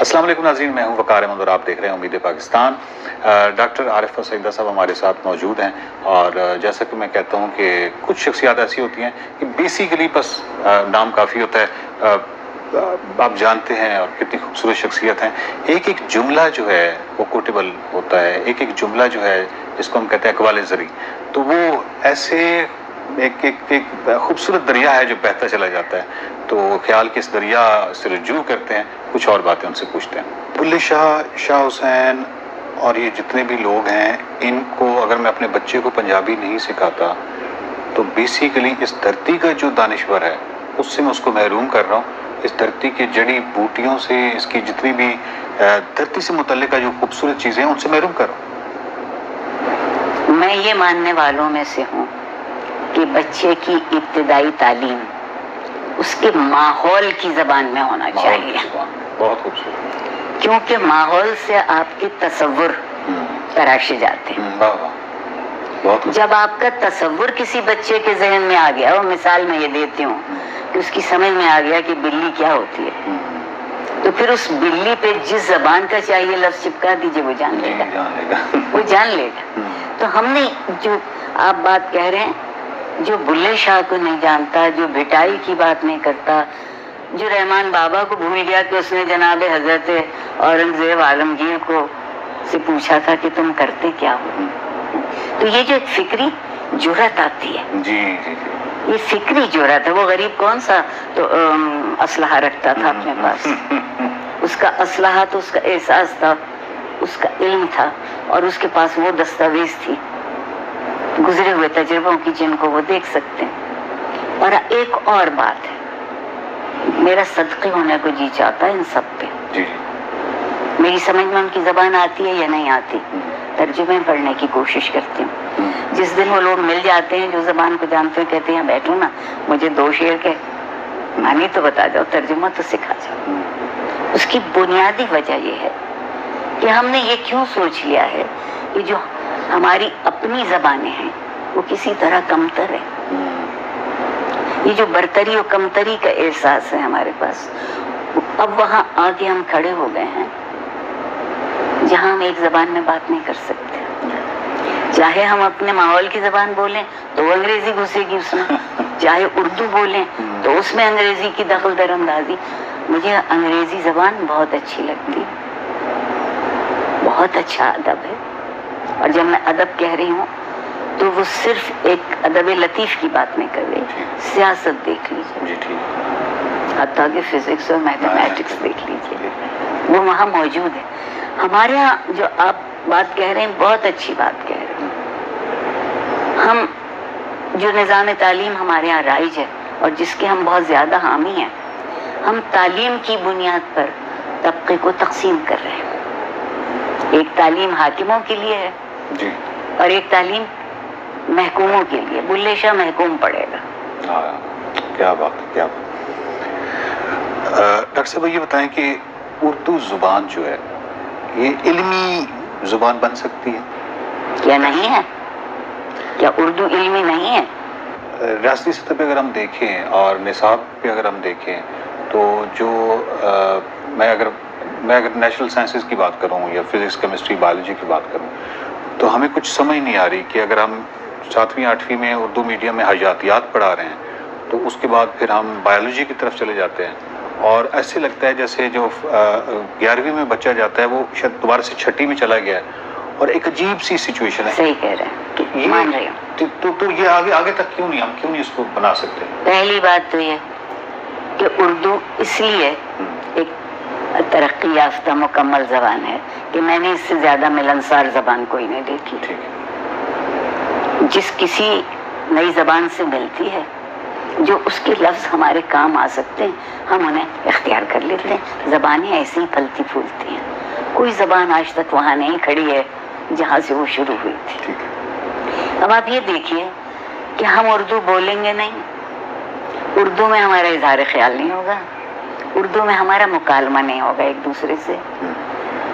अस्सलाम वालेकुम नाज़रीन, मैं हूं वकार अहमद और आप देख रहे हैं उम्मीद पाकिस्तान। डॉक्टर आरिफ सईदा साहब हमारे साथ मौजूद हैं और जैसा कि मैं कहता हूं कि कुछ शख्सियात ऐसी होती हैं कि बेसिकली बस नाम काफ़ी होता है, आप जानते हैं और कितनी खूबसूरत शख्सियत हैं। एक एक जुमला जो है वो कोटेबल होता है, एक एक जुमला जो है जिसको हम कहते हैं अक़वाल ज़री, तो वो ऐसे एक खूबसूरत दरिया है जो बहता चला जाता है। तो ख्याल के इस दरिया से रुजू करते हैं, कुछ और बातें उनसे पूछते हैं। बुल्ले शाह, शाह हुसैन और ये जितने भी लोग हैं, इनको अगर मैं अपने बच्चे को पंजाबी नहीं सिखाता तो बेसिकली इस धरती का जो दानिश्वर है उससे मैं उसको महरूम कर रहा हूँ। इस धरती की जड़ी बूटियों से, इसकी जितनी भी धरती से मुतल्लिका जो खूबसूरत चीज़ें हैं उनसे महरूम कर रहा हूँ। मैं ये मानने वालों में से हूँ कि बच्चे की इब्तिदाई तालीम उसके माहौल की ज़बान में होना चाहिए। बहुत खूबसूरत, क्योंकि माहौल से आपके तसव्वुर तराशे जाते हैं। जब आपका तसव्वुर किसी बच्चे के जहन में आ गया, और मिसाल मैं ये देती हूँ कि उसकी समझ में आ गया कि बिल्ली क्या होती है, तो फिर उस बिल्ली पे जिस जबान का चाहिए लफ्ज़ चिपका दीजिए, वो जान लेगा, वो जान लेगा। तो हमने जो आप बात कह रहे हैं, जो बुल्ले शाह को नहीं जानता, जो भिटाई की बात नहीं करता, जो रहमान बाबा को भूल गया कि उसने जनाब हजरत औरंगजेब आलमगीर को से पूछा था कि तुम करते क्या हो, तो ये जो फिक्री जुर्रत आती है, जी जी जी, ये फिक्री जुर्रत है। वो गरीब कौन सा तो असलहा रखता था अपने पास, उसका असलहा तो उसका एहसास था, उसका इल्म था, और उसके पास वो दस्तावेज थी गुजरे हुए तजुर्बों की जिनको वो देख सकते हैं। और एक और बात है, मेरा सदक़े होने को जी चाहता है इन सब पे। जी। मेरी समझ में उनकी ज़बान आती है या नहीं आती, तर्जुमे पढ़ने की कोशिश करती हूँ। जिस दिन वो लोग मिल जाते हैं जो ज़बान को जानते हैं, कहते हैं बैठो ना, मुझे 2 शेर के मानी तो बता जाओ, तर्जुमा तो सिखा जाओ। उसकी बुनियादी वजह यह है कि हमने ये क्यों सोच लिया है कि जो हमारी अपनी ज़बानें हैं वो किसी तरह कमतर है। ये जो बरतरी और कमतरी का एहसास है हमारे पास, अब वहाँ आगे हम खड़े हो गए हैं जहाँ हम एक ज़बान में बात नहीं कर सकते। चाहे हम अपने माहौल की ज़बान बोलें तो अंग्रेज़ी घुसेगी उसमें, चाहे उर्दू बोलें तो उसमें अंग्रेज़ी की दखल दरअंदाजी। मुझे अंग्रेज़ी ज़बान बहुत अच्छी लगती, बहुत अच्छा अदब है। और जब मैं अदब कह रही हूँ तो वो सिर्फ एक अदब लतीफ़ की बात नहीं कर रही, सियासत देख लीजिए, हत्ता कि फिजिक्स और मैथमेटिक्स देख लीजिए, वो वहाँ मौजूद है। हमारे यहाँ जो आप बात कह रहे हैं, बहुत अच्छी बात कह रहे हैं। हम जो निज़ाम तालीम हमारे यहाँ राइज है और जिसके हम बहुत ज़्यादा हामी हैं, हम तालीम की बुनियाद पर तबके को तकसीम कर रहे हैं। एक तालीम हाकिमों के लिए है जी, और एक तालीम महकूमों के लिए। बुल्ले शाह महकूम पड़ेगा। क्या बात है, क्या बात। डॉक्टर साहब ये बताएं कि उर्दू ज़ुबान जो है ये इल्मी ज़ुबान बन सकती है क्या नहीं है? क्या उर्दू इल्मी नहीं है? रियासती सतह पे अगर हम देखें और निसाब पे अगर हम देखें तो जो मैं अगर नेचुरल साइंसेस की बात करूं या फिजिक्स, केमिस्ट्री, बायोलॉजी की बात करूं, तो हमें कुछ समझ नहीं आ रही कि अगर हम 7वीं 8वीं में उर्दू मीडियम में हयातियात पढ़ा रहे हैं तो उसके बाद फिर हम बायोलॉजी की तरफ चले जाते हैं, और ऐसे लगता है जैसे जो 11वीं में बच्चा जाता है वो शायद दोबारा से 6ठी में चला गया है, और एक अजीब सी सिचुएशन है। सही कह रहे हैं, तो ये मान रही हूँ। तो ये आगे तक क्यों नहीं, हम क्यों नहीं इसको बना सकते? पहली बात तो ये कि उर्दू इसलिए एक तरक्की याफ्ता मुकम्मल ज़बान है कि मैंने इससे ज़्यादा मिलनसार ज़बान कोई नहीं देखी। ठीक है। जिस किसी नई ज़बान से मिलती है, जो उसके लफ्ज़ हमारे काम आ सकते हैं, हम उन्हें इख्तियार कर लेते हैं। ज़बानें ऐसी ही फलती फूलती हैं। कोई ज़बान आज तक वहाँ नहीं खड़ी है जहाँ से वो शुरू हुई थी। ठीक है। अब आप ये देखिए कि हम उर्दू बोलेंगे नहीं, उर्दू में हमारा इज़हार ख्याल नहीं होगा, उर्दू में हमारा मुकालमा नहीं होगा एक दूसरे से,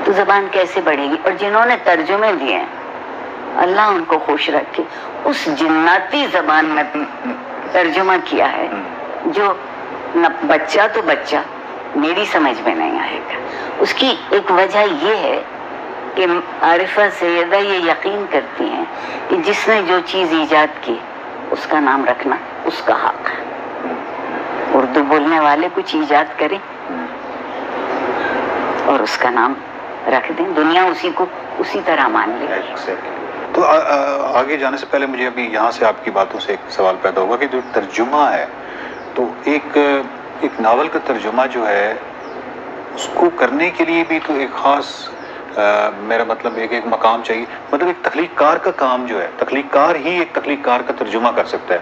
तो ज़बान कैसे बढ़ेगी? और जिन्होंने तर्जुमे दिए हैं, अल्लाह उनको खुश रखे, उस जिन्नाती ज़बान में तर्जुमा किया है जो न बच्चा तो बच्चा میری سمجھ میں نہیں آئے گا. اس کی ایک وجہ یہ ہے کہ عارفہ سیدہ یہ یقین کرتی ہیں کہ جس نے جو چیز ایجاد کی اس کا نام رکھنا اس کا حق ہے. اردو بولنے والے کچھ ایجاد کریں اور اس کا نام رکھ دیں, دنیا اسی کو اسی طرح مان لے. تو آگے جانے سے پہلے مجھے ابھی یہاں سے آپ کی باتوں سے ایک سوال پیدا ہوگا کہ جو ترجمہ ہے, تو ایک ناول کا ترجمہ جو ہے اس کو کرنے کے لیے بھی تو ایک خاص میرا مطلب ایک مقام چاہیے. مطلب ایک تخلیق کار کا کام جو ہے, تخلیق کار ہی ایک تخلیق کار کا ترجمہ کر سکتا ہے.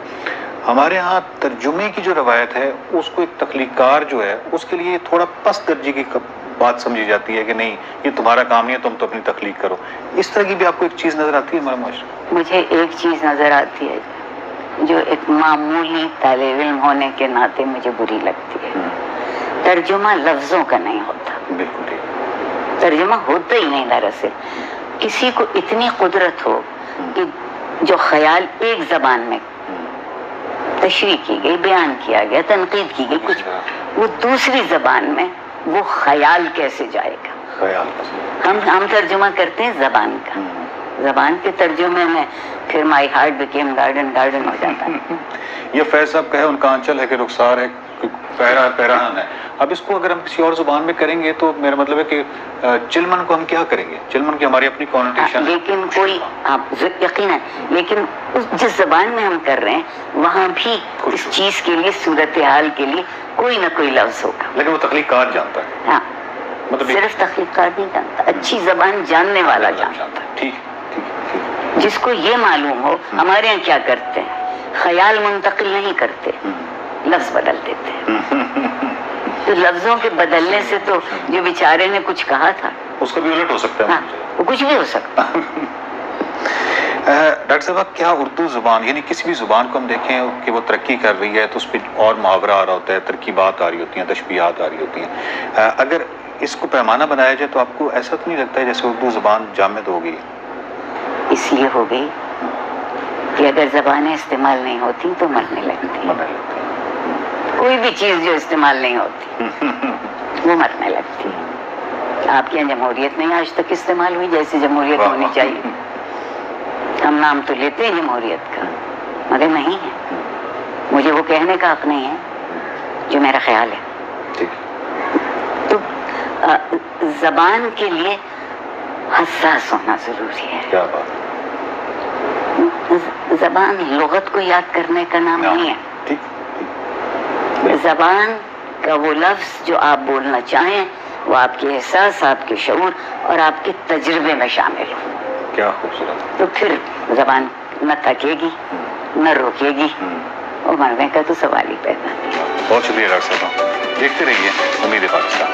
ہمارے ہاں ترجمے کی جو روایت ہے اس کو ایک تخلیق کار جو ہے اس کے لیے تھوڑا پست درجے کی بات سمجھی جاتی ہے کہ نہیں یہ تمہارا کام نہیں ہے, تم تو اپنی تخلیق کرو. اس طرح کی بھی آپ کو ایک چیز نظر آتی ہے ہمارے معاشرے؟ مجھے ایک چیز نظر آتی ہے جو ایک معمولی طالب علم ہونے کے ناطے مجھے بری لگتی ہے. ترجمہ لفظوں کا نہیں ہوتا. بالکل ٹھیک. ترجمہ ہوتا ہی نہیں. دراصل کسی کو اتنی قدرت ہو کہ جو خیال ایک زبان میں تشریح کی گئی, بیان کیا گیا, تنقید کی گئی, کچھ وہ دوسری زبان میں وہ خیال کیسے جائے گا؟ خیال ہم ترجمہ کرتے ہیں زبان کا, زبان کے ترجمے میں پھر my heart became garden garden ہو جاتا ہے. یہ فیض صاحب کا ہے, ان کا آنچل ہے کہ رخسار ہے, پیراہن ہے. اب اس کو اگر ہم کسی اور زبان میں کریں گے تو میرا مطلب ہے کہ چلمن کو ہم کیا کریں گے؟ چلمن کی ہماری اپنی کونوٹیشن ہے. لیکن کوئی یقیناً, لیکن جس زبان میں ہم کر رہے ہیں وہاں بھی اس چیز کے لیے, صورتحال کے لیے کوئی نہ کوئی لفظ ہوگا. لیکن وہ تخلیق کار جانتا ہے. ہاں, مطلب صرف تخلیق کار نہیں جانتا, اچھی زبان جاننے والا جانتا ہے. ٹھیک. جس کو یہ معلوم ہو. ہمارے یہاں کیا کرتے ہیں, خیال منتقل نہیں کرتے, لفظ بدل دیتے ہیں. تو لفظوں کے بدلنے سے تو جو بیچارے نے کچھ کہا تھا اس کا بھی الٹ ہو سکتا ہے. ہاں, وہ کچھ بھی ہو سکتا. ڈاکٹر صاحب کیا اردو زبان یعنی کسی بھی زبان کو ہم دیکھیں کہ وہ ترقی کر رہی ہے تو اس پہ اور محاورہ آ رہا ہوتا ہے, ترکیبات آ رہی ہوتی ہیں, تشبیہات آ رہی ہوتی ہیں, اگر اس کو پیمانہ بنایا جائے تو آپ کو ایسا تو نہیں لگتا ہے جیسے اردو زبان جامد ہو گئی؟ اس لیے ہو گئی کہ اگر زبانیں استعمال نہیں ہوتی تو مرنے لگتی. کوئی بھی چیز جو استعمال نہیں ہوتی وہ مرنے لگتی. آپ کے یہاں جمہوریت نہیں آج تک استعمال ہوئی جیسے جمہوریت ہونی چاہیے. ہم نام تو لیتے ہیں جمہوریت کا مگر نہیں ہے. مجھے وہ کہنے کا حق نہیں ہے جو میرا خیال ہے. تو زبان کے لیے حساس ہونا ضروری ہے. کیا بات. زبان لغت کو یاد کرنے کا نام نہیں ہے. زبان کا وہ لفظ جو آپ بولنا چاہیں وہ آپ کے احساس, آپ کے شعور اور آپ کے تجربے میں شامل ہو. کیا خوبصورت. تو پھر زبان نہ تھکے گی نہ روکے گی, اور مرنے کا تو سوال ہی پیدا نہیں. بہت شکریہ ڈاکٹر صاحب. دیکھتے رہیے امید پاکستان.